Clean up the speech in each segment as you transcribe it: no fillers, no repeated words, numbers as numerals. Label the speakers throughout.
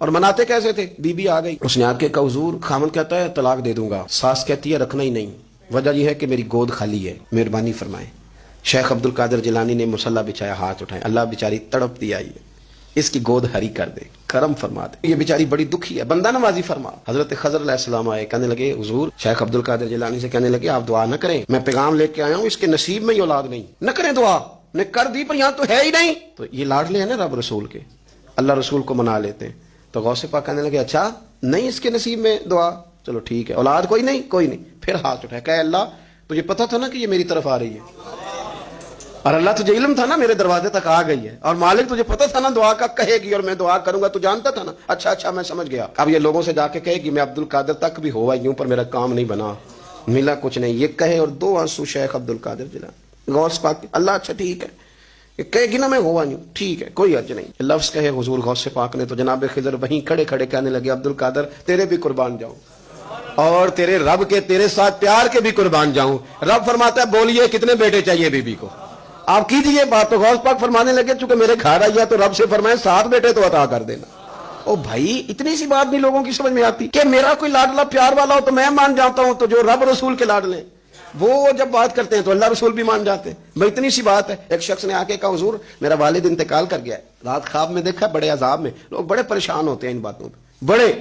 Speaker 1: اور مناتے کیسے تھے؟ بی بی آ گئی، اس نے آ کے کہا حضور خامن کہتا ہے طلاق دے دوں گا، ساس کہتی ہے رکھنا ہی نہیں، وجہ یہ ہے کہ میری گود خالی ہے، مہربانی فرمائیں۔ شیخ عبد القادر جیلانی نے مصلی بچھایا، ہاتھ اٹھائے، اللہ بیچاری تڑپتی آئی ہے، اس کی گود ہری کر دے، کرم فرما دے، یہ بیچاری بڑی دکھی ہے، بندہ نوازی فرما۔ حضرت خضر علیہ السلام آئے، کہنے لگے حضور، شیخ عبد القادر جیلانی سے کہنے لگے آپ دعا نہ کریں، میں پیغام لے کے آیا ہوں، اس کے نصیب میں ہی اولاد نہیں، نہ کریں دعا، نے کر دی پر یہاں تو ہے ہی نہیں۔ تو یہ لاڈلے ہیں نا رب رسول کے، اللہ رسول کو منا لیتے ہیں۔ تو غوث پاک کہنے لگے اچھا نہیں اس کے نصیب میں دعا، چلو ٹھیک ہے، اولاد کوئی نہیں، کوئی نہیں۔ پھر ہاتھ اٹھائے، کہ اللہ تجھے پتا تھا نا کہ یہ میری طرف آ رہی ہے، اور اللہ تجھے علم تھا نا میرے دروازے تک آ گئی ہے، اور مالک تجھے پتا تھا نا دعا کا کہے گی اور میں دعا کروں گا، تو جانتا تھا نا، اچھا میں سمجھ گیا۔ اب یہ لوگوں سے جا کے کہے گی میں عبد القادر تک بھی ہوا یوں پر میرا کام نہیں بنا، ملا کچھ نہیں، یہ کہے اور دو آنسو شیخ عبد القادر جیلانی غوث پاک، اللہ اچھا ٹھیک ہے، یہ کہے گی نا میں ہوا یوں، ٹھیک ہے کوئی حرج نہیں، لفظ کہے حضور غوث پاک نے تو جناب خضر وہیں کھڑے کھڑے کہنے لگے عبد القادر تیرے بھی قربان جاؤں، اور تیرے رب کے تیرے ساتھ پیار کے بھی قربان جاؤں۔ رب فرماتا ہے بولیے کتنے بیٹے چاہیے بی بی کو، آپ کیجئے بات۔ تو غوث پاک فرمانے لگے چونکہ میرے گھر آئی تو رب سے فرمائے 7 بیٹے تو عطا کر دینا۔ او بھائی اتنی سی بات بھی لوگوں کی سمجھ میں آتی کہ میرا کوئی لاڈلا پیار والا ہو تو میں مان جاتا ہوں، تو جو رب رسول کے لاڈلے وہ جب بات کرتے ہیں تو اللہ رسول بھی مان جاتے ہیں، بھائی اتنی سی بات ہے۔ ایک شخص نے آ کے کہا حضور میرا والد انتقال کر گیا ہے، رات خواب میں دیکھا بڑے عذاب میں، لوگ بڑے پریشان ہوتے ہیں ان باتوں پہ بڑے،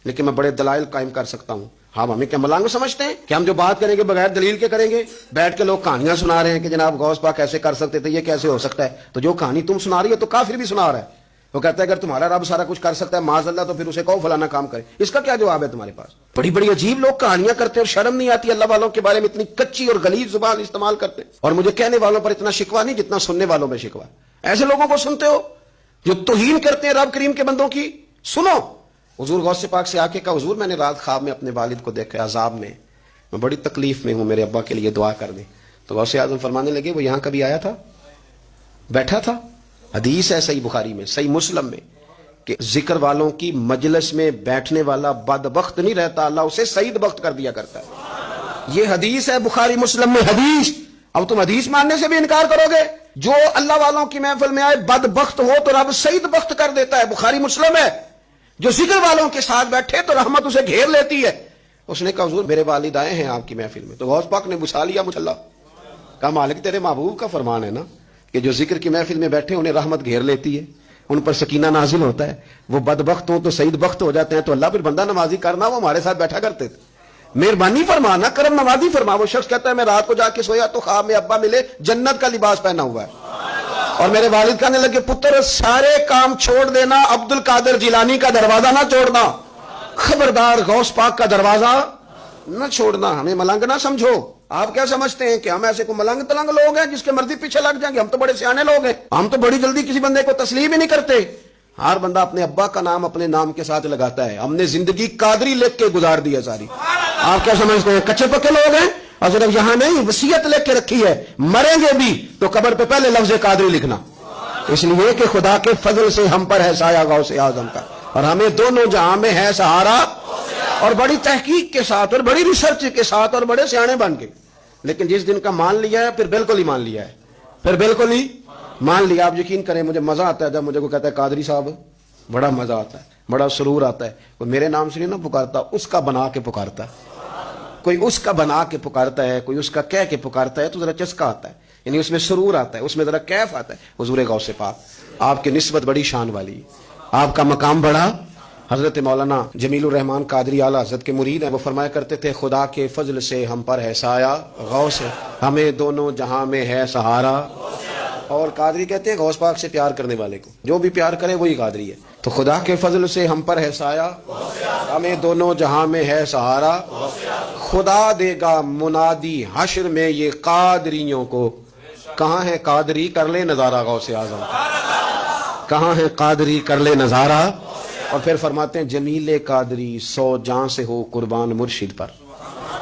Speaker 1: لیکن میں بڑے دلائل قائم کر سکتا ہوں۔ ہم ہمیں کیا ملانگ سمجھتے ہیں کہ ہم جو بات کریں گے بغیر دلیل کے کریں گے؟ بیٹھ کے لوگ کہانیاں سنا رہے ہیں کہ جناب غوث پاک ایسے کر سکتے تھے، یہ کیسے ہو سکتا ہے؟ تو جو کہانی تم سنا رہی ہو تو کافر بھی سنا رہا ہے، وہ کہتا ہے اگر تمہارا رب سارا کچھ کر سکتا ہے معاذ اللہ تو پھر اسے کہو فلانا کام کرے، اس کا کیا جواب ہے تمہارے پاس؟ بڑی بڑی عجیب لوگ کہانیاں کرتے ہیں اور شرم نہیں آتی اللہ والوں کے بارے میں، اتنی کچی اور غلیظ زبان استعمال کرتے ہیں، اور مجھے کہنے والوں پر اتنا شکوہ نہیں جتنا سننے والوں میں شکوہ۔ ایسے لوگوں کو سنتے ہو جو توہین کرتے ہیں رب کریم کے بندوں کی، سنو۔ حضور غوث پاک سے آ کے کہا حضور میں نے رات خواب میں اپنے والد کو دیکھا عذاب میں بڑی تکلیف میں ہوں، میرے ابا کے لیے دعا کر دیں۔ تو غوث اعظم فرمانے لگے وہ یہاں کبھی آیا تھا؟ بیٹھا تھا؟ حدیث ہے صحیح بخاری میں صحیح مسلم میں کہ ذکر والوں کی مجلس میں بیٹھنے والا بدبخت نہیں رہتا، اللہ اسے سعید بخت کر دیا کرتا ہے۔ یہ حدیث ہے بخاری مسلم میں حدیث۔ اب تم حدیث ماننے سے بھی انکار کرو گے؟ جو اللہ والوں کی محفل میں آئے بدبخت ہو تو رب سعید بخت کر دیتا ہے، بخاری مسلم ہے۔ جو ذکر والوں کے ساتھ بیٹھے تو رحمت اسے گھیر لیتی ہے۔ اس نے کہا حضور میرے والد آئے ہیں آپ کی محفل میں، تو غوث پاک نے بچھا لیا مجھے، کہا مالک تیرے محبوب کا فرمان ہے نا کہ جو ذکر کی محفل میں بیٹھے انہیں رحمت گھیر لیتی ہے، ان پر سکینہ نازل ہوتا ہے، وہ بدبخت ہوں تو سعید بخت ہو جاتے ہیں، تو اللہ پھر بندہ نوازی کرنا، وہ ہمارے ساتھ بیٹھا کرتے تھے، مہربانی فرمانا، کرم نوازی فرما۔ وہ شخص کہتا ہے میں رات کو جا کے سویا تو خواب میں ابا ملے جنت کا لباس پہنا ہوا ہے، اور میرے والد کہنے لگے پتر سارے کام چھوڑ دینا، عبد القادر جیلانی کا دروازہ نہ چھوڑنا، خبردار غوث پاک کا دروازہ نہ چھوڑنا، ہمیں ملنگ نہ سمجھو۔ آپ کیا سمجھتے ہیں کہ ہم ایسے کو ملنگ تلنگ لوگ ہیں جس کے مرضی پیچھے لگ جائیں گے؟ ہم تو بڑے سیانے لوگ ہیں، ہم تو بڑی جلدی کسی بندے کو تسلیم ہی نہیں کرتے۔ ہر بندہ اپنے ابا کا نام اپنے نام کے ساتھ لگاتا ہے، ہم نے زندگی قادری لکھ کے گزار دی ہے ساری۔ آپ کیا سمجھتے ہیں کچے پکے لوگ ہیں؟ اور صرف یہاں نہیں وصیت لکھ کے رکھی ہے، مریں گے بھی تو قبر پہ پہلے لفظ قادری لکھنا، اس لیے کہ خدا کے فضل سے ہم پر ہے سایہ غوث اعظم کا، اور ہمیں دونوں جہاں میں ہے سہارا، اور بڑی تحقیق کے ساتھ اور بڑی ریسرچ کے ساتھ اور بڑے سیانے بن کے۔ لیکن جس دن کا مان لیا ہے پھر بالکل ہی مان لیا ہے، پھر بالکل ہی مان لیا۔ آپ یقین کریں مجھے مزہ آتا ہے جب مجھے کوئی کہتا ہے قادری صاحب، بڑا مزہ آتا ہے، بڑا سرور آتا ہے۔ کوئی میرے نام سے نہیں نہ پکارتا، اس کا بنا کے پکارتا ہے، کوئی اس کا بنا کے پکارتا ہے، کوئی اس کا کہہ کے پکارتا ہے، تو ذرا چسکا آتا ہے، یعنی اس میں سرور آتا ہے، اس میں ذرا کیف آتا ہے۔ حضور غوث پاک آپ کی نسبت بڑی شان والی، آپ کا مقام بڑا۔ حضرت مولانا جمیل الرحمان قادری اعلیٰ حضرت کے مرید ہیں، وہ فرمایا کرتے تھے خدا کے فضل سے ہم پر ہے سایہ غوث، ہمیں دونوں جہاں میں ہے سہارا۔ اور قادری کہتے ہیں غوث پاک سے پیار کرنے والے کو جو بھی پیار کرے وہی قادری ہے۔ تو خدا کے فضل سے ہم پر ہے سایہ، ہمیں دونوں جہاں میں ہے سہارا، خدا دے گا منادی حشر میں یہ قادریوں کو۔ کہاں ہے قادری کر لے نظارہ غوث اعظم، کہاں ہے قادری کر لے نظارہ۔ اور پھر فرماتے ہیں جمیل قادری 100 جاں سے ہو قربان مرشد پر،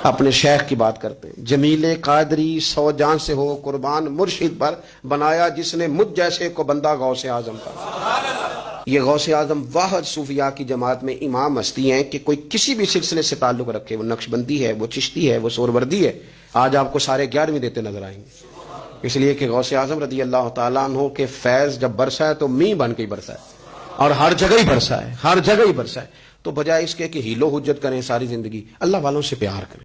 Speaker 1: اپنے شیخ کی بات کرتے ہیں، جمیل قادری 100 جاں سے ہو قربان مرشد پر، بنایا جس نے مجھ جیسے کو بندہ غوث اعظم کا۔ یہ غوث اعظم واحد صوفیاء کی جماعت میں امام ہستی ہیں کہ کوئی کسی بھی سلسلے سے تعلق رکھے، وہ نقشبندی ہے، وہ چشتی ہے، وہ سوروردی ہے، آج آپ کو سارے 11ویں دیتے نظر آئیں گے، اس لیے کہ غوث اعظم رضی اللہ تعالیٰ عنہ کے فیض جب برسا ہے تو می بن کے ہی برسا ہے، اور ہر جگہ ہی برسا ہے، ہر جگہ ہی برسا ہے. تو بجائے اس کے کہ ہیلو حجت کریں ساری زندگی، اللہ والوں سے پیار کریں.